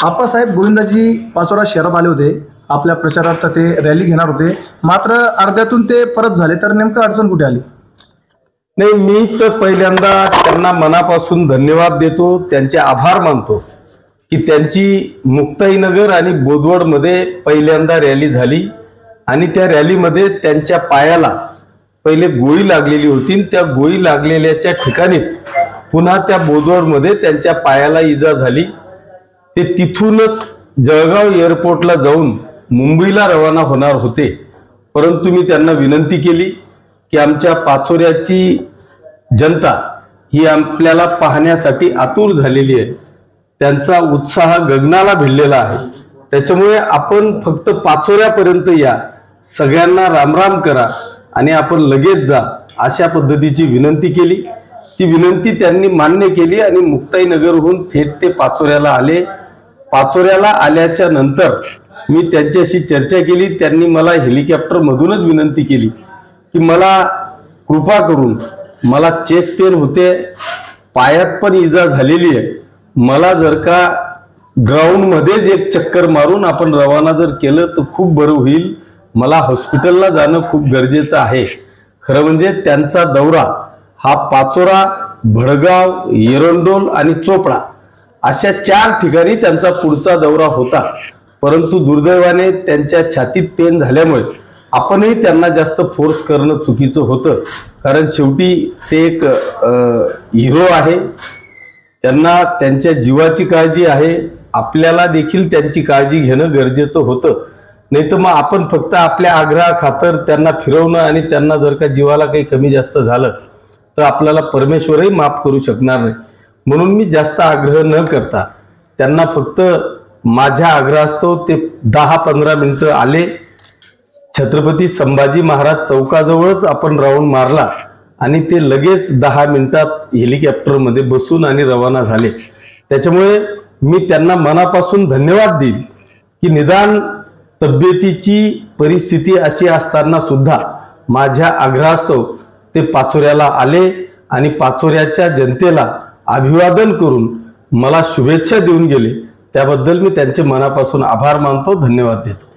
आप्पासाहेब गोविंदाजी पाचोरा शहरात आले होते, आपल्या प्रचारार्थ ते रॅली घेणार होते, मात्र अर्ध्यातून ते परत झाले. तर नेमकं अडचण कुठे आली? नाही, मी तर पहिल्यांदा त्यांना मनापासून धन्यवाद देतो, त्यांचे आभार मानतो की त्यांची मुक्ताईनगर आणि बोदवडमध्ये पहिल्यांदा रॅली झाली आणि त्या रॅलीमध्ये त्यांच्या पायाला पहिले गोळी लागलेली होती. त्या गोळी लागलेल्याच्या ठिकाणीच पुन्हा त्या बोदवडमध्ये त्यांच्या पायाला इजा झाली. ते तिथूनच जळगाव एअरपोर्टला जाऊन मुंबईला रवाना होणार होते, परंतु मी त्यांना विनंती केली की आमच्या पाचोऱ्याची जनता ही आपल्याला पाहण्यासाठी आतुर झालेली आहे, त्यांचा उत्साह गगनाला भिडलेला आहे, त्याच्यामुळे आपण फक्त पाचोऱ्यापर्यंत या, सगळ्यांना रामराम करा आणि आपण लगेच जा, अशा पद्धतीची विनंती केली. ती विनंती त्यांनी मान्य केली आणि मुक्ताईनगरहून थेट ते पाचोऱ्याला आले. पाचोऱ्याला आल्याच्या नंतर मी त्यांच्याशी चर्चा केली. त्यांनी मला हेलिकॉप्टर मधूनच विनंती केली की मला कृपा करून, मला चेस्ट पेन होते, पायात पण इजा झालेली आहे, मला जर का ग्राउंड मध्येच एक चक्कर मारून आपण रवाना जर केलं तर खूप बरं होईल, मला हॉस्पिटलला जाणं खूप गरजेचं आहे. खरं म्हणजे त्यांचा दौरा हा पाचोरा, भडगाव, एरंडोल आणि चोपडा अशा 4 ठिकाणी त्यांचा पुढचा दौरा होता, परंतु दुर्दैवाने त्यांच्या छातीत पेन झाल्यामुळे आपणही त्यांना जास्त फोर्स करणं चुकीचं होतं, कारण शेवटी ते एक हिरो आहे, त्यांना त्यांच्या जीवाची काळजी आहे, आपल्याला देखील त्यांची काळजी घेणं गरजेचं होतं. नाही तर मग आपण फक्त आपल्या आग्रहाखातर त्यांना फिरवणं आणि त्यांना जर का जीवाला काही कमी जास्त झालं तर आपल्याला परमेश्वरही माफ करू शकणार नाही. म्हणून मी जास्त आग्रह न करता त्यांना फक्त माझ्या आग्रहास्तव ते 10-15 मिनिटं आले. छत्रपती संभाजी महाराज चौकाजवळच आपण राऊंड मारला आणि ते लगेच 10 मिनिटात हेलिकॉप्टरमध्ये बसून आणि रवाना झाले. त्याच्यामुळे मी त्यांना मनापासून धन्यवाद देईल की निदान तब्येतीची परिस्थिती अशी असताना सुद्धा माझ्या आग्रहास्तव ते पाचोऱ्याला आले आणि पाचोऱ्याच्या जनतेला अभिवादन करून मला शुभेच्छा देऊन गेले. त्याबद्दल मी त्यांचे मनापासून आभार मानतो, धन्यवाद देतो.